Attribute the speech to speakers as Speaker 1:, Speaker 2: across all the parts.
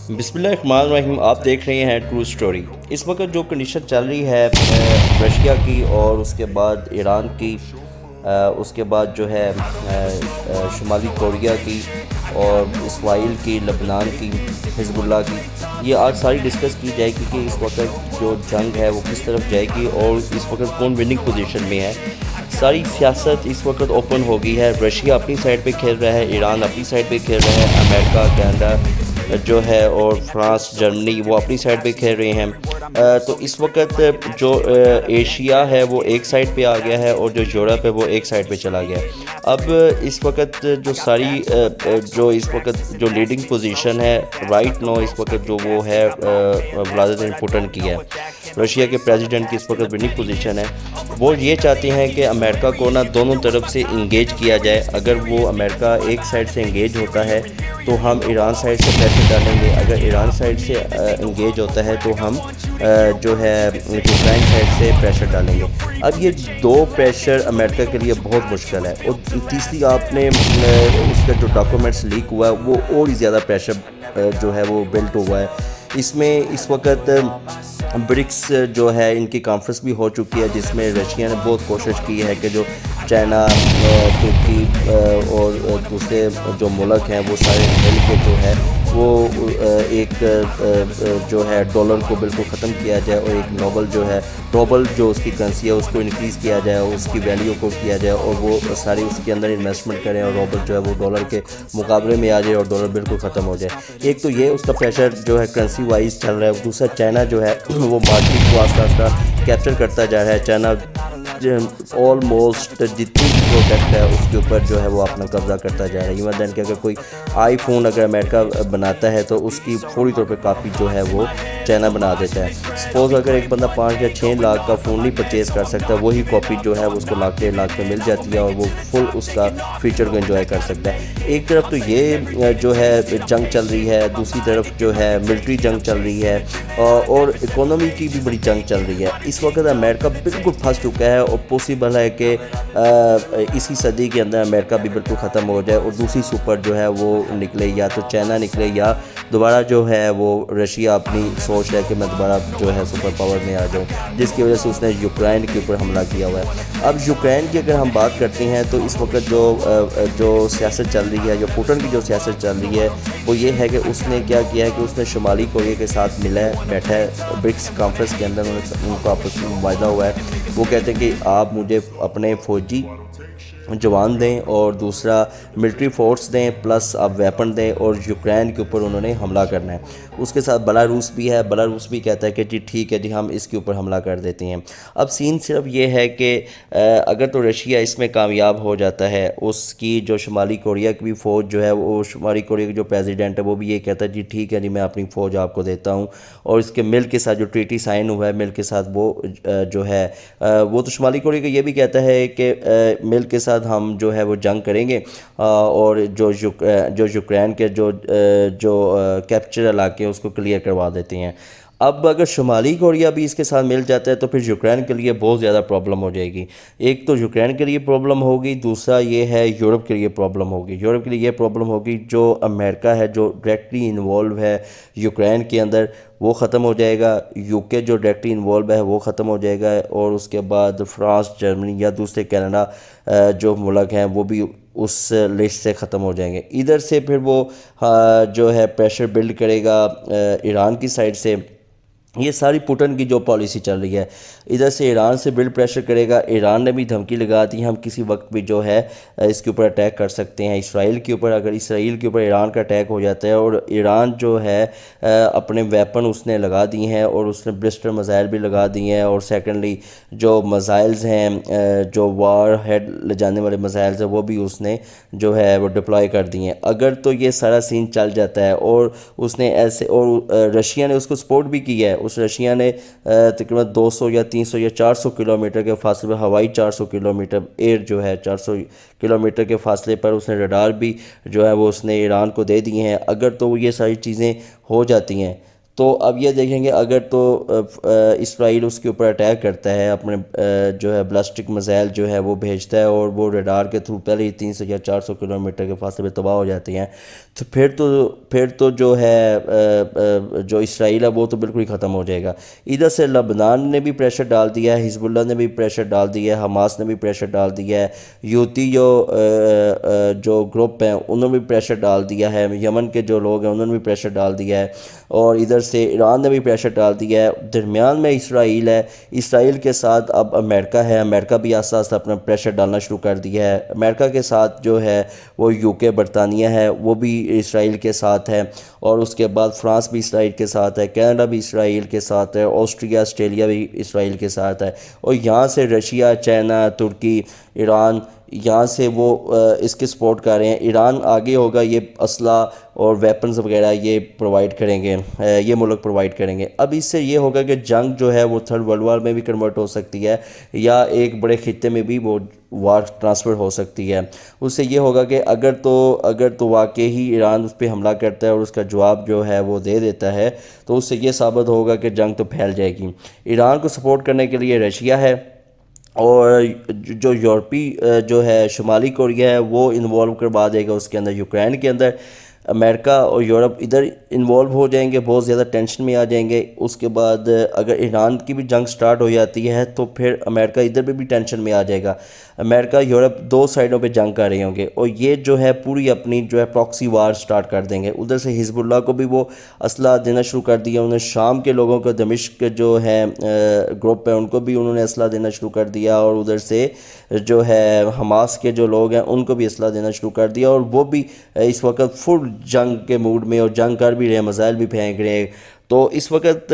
Speaker 1: بسم اللہ الرحمن الرحیم، آپ دیکھ رہے ہیں ٹرو سٹوری۔ اس وقت جو کنڈیشن چل رہی ہے رشیا کی اور اس کے بعد ایران کی، اس کے بعد جو ہے شمالی کوریا کی اور اسرائیل کی، لبنان کی، حزب اللہ کی، یہ آج ساری ڈسکس کی جائے گی کہ اس وقت جو جنگ ہے وہ کس طرف جائے گی اور اس وقت کون وننگ پوزیشن میں ہے۔ ساری سیاست اس وقت اوپن ہو گئی ہے۔ رشیا اپنی سائڈ پہ کھیل رہا ہے، ایران اپنی سائڈ پہ کھیل رہا ہے، امریکہ، کینیڈا جو ہے اور فرانس، جرمنی وہ اپنی سائڈ پہ کھیل رہے ہیں۔ تو اس وقت جو ایشیا ہے وہ ایک سائڈ پہ آ گیا ہے اور جو یورپ ہے وہ ایک سائڈ پہ چلا گیا ہے۔ اب اس وقت جو ساری جو اس وقت جو لیڈنگ پوزیشن ہے رائٹ نو، اس وقت جو وہ ہے ولادیمیر پوٹن کی ہے، رشیا کے پریزیڈنٹ کی اس وقت وننگ پوزیشن ہے۔ وہ یہ چاہتے ہیں کہ امریکہ کو دونوں طرف سے انگیج کیا جائے۔ اگر وہ امریکہ ایک سائڈ سے انگیج ہوتا ہے تو ہم ایران سائڈ سے پریشر ڈالیں گے، اگر ایران سائڈ سے انگیج ہوتا ہے تو ہم جو ہے یوکرائن سائڈ سے پریشر ڈالیں گے۔ اب یہ دو پریشر امریکہ کے لیے بہت مشکل ہے، اور تیسری آپ نے اس کا جو ڈاکومنٹس لیک ہوا ہے وہ اور ہی زیادہ پریشر جو ہے وہ بلٹ ہوا ہے۔ اس میں اس وقت برکس جو ہے ان کی کانفرنس بھی ہو چکی ہے، جس میں رشیا نے بہت کوشش کی ہے کہ جو چائنا، ترکی اور دوسرے جو ملک ہیں وہ سارے مل کے جو ہے وہ ایک جو ہے ڈالر کو بالکل ختم کیا جائے اور ایک روبل جو اس کی کرنسی ہے اس کو انکریز کیا جائے اور اس کی ویلیو کو کیا جائے، اور وہ ساری اس کے اندر انویسٹمنٹ کریں اور روبل جو ہے وہ ڈالر کے مقابلے میں آ جائے اور ڈالر بالکل ختم ہو جائے۔ ایک تو یہ اس کا پریشر جو ہے کرنسی وائز چل رہا ہے، دوسرا چائنا جو ہے وہ مارکیٹ کو آہستہ آہستہ کیپچر کرتا جا رہا ہے۔ چائنا آلموسٹ جتنی بھی پروڈکٹ ہے اس کے اوپر جو ہے وہ اپنا قبضہ کرتا جا رہا ہے۔ ایون دین کہ اگر کوئی آئی فون اگر امریکہ بناتا ہے تو اس کی فوری طور پہ کاپی جو ہے وہ چائنا بنا دیتا ہے۔ سپوز اگر ایک بندہ 5 یا 6 لاکھ کا فون نہیں پرچیز کر سکتا، وہی کاپی جو ہے اس کو 1,00,000 پہ مل جاتی ہے اور وہ فل اس کا فیچر کو انجوائے کر سکتا ہے۔ ایک طرف تو یہ جو ہے جنگ چل رہی ہے، دوسری طرف جو ہے ملٹری جنگ چل رہی ہے اور اکانومی کی بھی بڑی جنگ چل رہی ہے۔ اس وقت امریکہ بالکل پھنس چکا ہے اور پاسبل ہے کہ اسی صدی کے اندر امریکہ بھی بالکل ختم ہو جائے اور دوسری سپر جو ہے وہ نکلے، یا تو چائنا نکلے یا دوبارہ جو ہے وہ رشیا اپنی سوچ ہے کہ میں دوبارہ جو ہے سپر پاور میں آ جاؤں، جس کی وجہ سے اس نے یوکرائن کے اوپر حملہ کیا ہوا ہے۔ اب یوکرائن کی اگر ہم بات کرتے ہیں تو اس وقت جو سیاست چل رہی ہے، جو پوٹن کی جو سیاست چل رہی ہے وہ یہ ہے کہ اس نے کیا کیا ہے کہ اس نے شمالی کوریا کے ساتھ ملا ہے، بیٹھا ہے برکس کانفرنس کے اندر، ان کو آپس میں معاہدہ ہوا ہے۔ وہ کہتے ہیں کہ آپ مجھے اپنے فوجی جوان دیں اور دوسرا ملٹری فورس دیں، پلس آپ ویپن دیں، اور یوکرائن کے اوپر انہوں نے حملہ کرنا ہے۔ اس کے ساتھ بیلاروس بھی ہے، بیلاروس بھی کہتا ہے کہ جی ٹھیک ہے جی ہم اس کے اوپر حملہ کر دیتے ہیں۔ اب سین صرف یہ ہے کہ اگر تو رشیا اس میں کامیاب ہو جاتا ہے، اس کی جو شمالی کوریا کی بھی فوج جو ہے، وہ شمالی کوریا کے جو پریزیڈنٹ ہے وہ بھی یہ کہتا ہے جی ٹھیک ہے جی میں اپنی فوج آپ کو دیتا ہوں، اور اس کے ملک کے ساتھ جو ٹریٹی سائن ہوا ہے ملک کے ساتھ، وہ جو ہے وہ تو شمالی کوریا کا یہ بھی کہتا ہے کہ ملک کے ساتھ ہم جو ہے وہ جنگ کریں گے اور جو یوکرائن کے جو کیپچر علاقے ہیں اس کو کلیئر کروا دیتے ہیں۔ اب اگر شمالی کوریا بھی اس کے ساتھ مل جاتا ہے تو پھر یوکرائن کے لیے بہت زیادہ پرابلم ہو جائے گی۔ ایک تو یوکرائن کے لیے پرابلم ہوگی، دوسرا یہ ہے یورپ کے لیے پرابلم ہوگی۔ یورپ کے لیے یہ پرابلم ہوگی جو امریکہ ہے جو ڈائریکٹلی انوالو ہے یوکرائن کے اندر، وہ ختم ہو جائے گا۔ یو کے جو ڈائریکٹلی انوالو ہے وہ ختم ہو جائے گا، اور اس کے بعد فرانس، جرمنی یا دوسرے کینیڈا جو ملک ہیں وہ بھی اس لسٹ سے ختم ہو جائیں گے۔ ادھر سے پھر وہ جو ہے پریشر بلڈ کرے گا ایران کی سائڈ سے۔ یہ ساری پوٹن کی جو پالیسی چل رہی ہے، ادھر سے ایران سے بلڈ پریشر کرے گا۔ ایران نے بھی دھمکی لگا دی ہم کسی وقت بھی جو ہے اس کے اوپر اٹیک کر سکتے ہیں اسرائیل کے اوپر۔ اگر اسرائیل کے اوپر ایران کا اٹیک ہو جاتا ہے، اور ایران جو ہے اپنے ویپن اس نے لگا دی ہیں اور اس نے بلسٹر میزائل بھی لگا دی ہیں، اور سیکنڈلی جو میزائلز ہیں جو وار ہیڈ لے جانے والے میزائلز ہیں وہ بھی اس نے جو ہے وہ ڈپلوائے کر دی ہیں۔ اگر تو یہ سارا سین چل جاتا ہے اور اس نے ایسے، اور رشیا نے اس کو سپورٹ بھی کی ہے، اس رشیا نے تقریباً 200 یا 300 یا 400 کلومیٹر کے فاصلے پر، ہوائی 400 کلومیٹر، ایئر جو ہے 400 کلومیٹر کے فاصلے پر اس نے ریڈار بھی جو ہے وہ اس نے ایران کو دے دیے ہیں۔ اگر تو یہ ساری چیزیں ہو جاتی ہیں تو اب یہ دیکھیں گے اگر تو اسرائیل اس کے اوپر اٹیک کرتا ہے، اپنے جو ہے بلاسٹک میزائل جو ہے وہ بھیجتا ہے اور وہ ریڈار کے تھرو پہلے ہی 300 یا 400 کلومیٹر کے فاصلے پہ تباہ ہو جاتے ہیں، تو پھر تو جو ہے جو اسرائیل ہے وہ تو بالکل ہی ختم ہو جائے گا۔ ادھر سے لبنان نے بھی پریشر ڈال دیا ہے، حزب اللہ نے بھی پریشر ڈال دیا ہے، حماس نے بھی پریشر ڈال دیا ہے، یوتی جو گروپ ہیں انہوں نے بھی پریشر ڈال دیا ہے، یمن کے جو لوگ ہیں انہوں نے بھی پریشر ڈال دیا ہے، اور ادھر سے ایران نے بھی پریشر ڈال دیا ہے۔ درمیان میں اسرائیل ہے، اسرائیل کے ساتھ اب امریکہ ہے، امریکہ بھی آہستہ آہستہ اپنا پریشر ڈالنا شروع کر دیا ہے۔ امریکہ کے ساتھ جو ہے وہ UK برطانیہ ہے، وہ بھی اسرائیل کے ساتھ ہے، اور اس کے بعد فرانس بھی اسرائیل کے ساتھ ہے، کینیڈا بھی اسرائیل کے ساتھ ہے، آسٹریا آسٹریلیا بھی اسرائیل کے ساتھ ہے، اور یہاں سے رشیا، چائنا، ترکی، ایران یہاں سے وہ اس کے سپورٹ کر رہے ہیں۔ ایران آگے ہوگا، یہ اسلحہ اور ویپنز وغیرہ یہ پرووائڈ کریں گے، یہ ملک پرووائڈ کریں گے۔ اب اس سے یہ ہوگا کہ جنگ جو ہے وہ تھرڈ ورلڈ وار میں بھی کنورٹ ہو سکتی ہے، یا ایک بڑے خطے میں بھی وہ وار ٹرانسفر ہو سکتی ہے۔ اس سے یہ ہوگا کہ اگر تو واقعی ہی ایران اس پہ حملہ کرتا ہے اور اس کا جواب جو ہے وہ دے دیتا ہے، تو اس سے یہ ثابت ہوگا کہ جنگ تو پھیل جائے گی۔ ایران کو سپورٹ کرنے کے لیے رشیا ہے، اور جو یورپی جو ہے شمالی کوریا ہے وہ انوالو کروا دے گا اس کے اندر، یوکرین کے اندر۔ امریکہ اور یورپ ادھر انوالو ہو جائیں گے، بہت زیادہ ٹینشن میں آ جائیں گے۔ اس کے بعد اگر ایران کی بھی جنگ سٹارٹ ہو جاتی ہے تو پھر امریکہ ادھر پہ بھی ٹینشن میں آ جائے گا۔ امریکہ یورپ دو سائڈوں پہ جنگ کر رہے ہوں گے، اور یہ جو ہے پوری اپنی جو ہے پراکسی وار سٹارٹ کر دیں گے۔ ادھر سے حزب اللہ کو بھی وہ اسلحہ دینا شروع کر دیا، انہوں نے شام کے لوگوں کو، دمشق جو ہے گروپ ہے ان کو بھی انہوں نے اسلحہ دینا شروع کر دیا، اور ادھر سے جو ہے حماس کے جو لوگ ہیں ان کو بھی اسلحہ دینا شروع کر دیا، اور وہ بھی اس وقت فل جنگ کے موڈ میں، اور جنگ کر بھی رہے ہیں، میزائل بھی پھینک رہے ہیں۔ تو اس وقت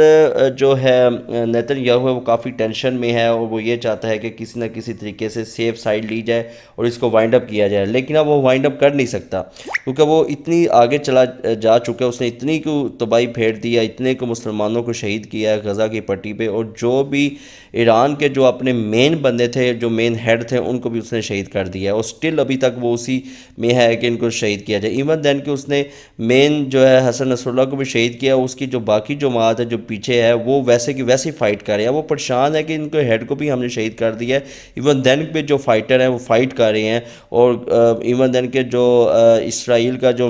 Speaker 1: جو ہے نیتن یاہو ہے وہ کافی ٹینشن میں ہے، اور وہ یہ چاہتا ہے کہ کسی نہ کسی طریقے سے سیف سائڈ لی جائے اور اس کو وائنڈ اپ کیا جائے، لیکن اب وہ وائنڈ اپ کر نہیں سکتا کیونکہ وہ اتنی آگے چلا جا چکا ہے، اس نے اتنی کو تباہی پھیر دیا، اتنے کو مسلمانوں کو شہید کیا ہے غزہ کی پٹی پہ، اور جو بھی ایران کے جو اپنے مین بندے تھے، جو مین ہیڈ تھے، ان کو بھی اس نے شہید کر دیا ہے، اور سٹل ابھی تک وہ اسی میں ہے کہ ان کو شہید کیا جائے۔ ایون دین کہ اس نے مین جو ہے حسن نصر اللہ کو بھی شہید کیا، اس کی جو باقی جماعت ہے جو پیچھے ہے وہ ویسے کی ویسے فائٹ کر رہے ہیں، وہ پریشان ہے کہ ان کو ہیڈ کو بھی ہم نے شہید کر دیا ہے۔ ایون دین پہ جو فائٹر ہیں وہ فائٹ کر رہے ہیں، اور ایون دین کے جو اسرائیل کا جو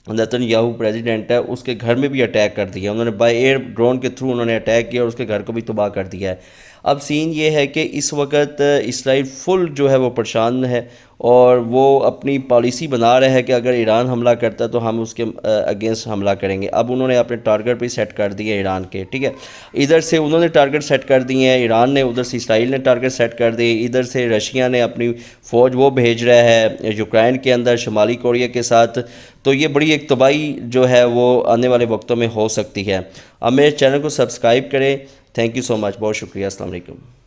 Speaker 1: نیتن یاہو پریزیڈنٹ ہے اس کے گھر میں بھی اٹیک کر دیا، انہوں نے بائی ایئر ڈرون کے تھرو انہوں نے اٹیک کیا اور اس کے گھر کو بھی تباہ کر دیا ہے۔ اب سین یہ ہے کہ اس وقت اسرائیل فل جو ہے وہ پریشان ہے، اور وہ اپنی پالیسی بنا رہا ہے کہ اگر ایران حملہ کرتا ہے تو ہم اس کے اگینسٹ حملہ کریں گے۔ اب انہوں نے اپنے ٹارگٹ بھی سیٹ کر دیے ایران کے، ٹھیک ہے، ادھر سے انہوں نے ٹارگٹ سیٹ کر دیے ہیں ایران نے، ادھر سے اسرائیل نے ٹارگٹ سیٹ کر دیے، ادھر سے رشیا نے اپنی فوج وہ بھیج رہا ہے یوکرین کے اندر شمالی کوریا کے ساتھ۔ تو یہ بڑی ایک تباہی جو ہے وہ آنے والے وقتوں میں ہو سکتی ہے۔ اب میرے چینل کو سبسکرائب کریں۔ تھینک یو سو مچ، بہت شکریہ، السلام علیکم۔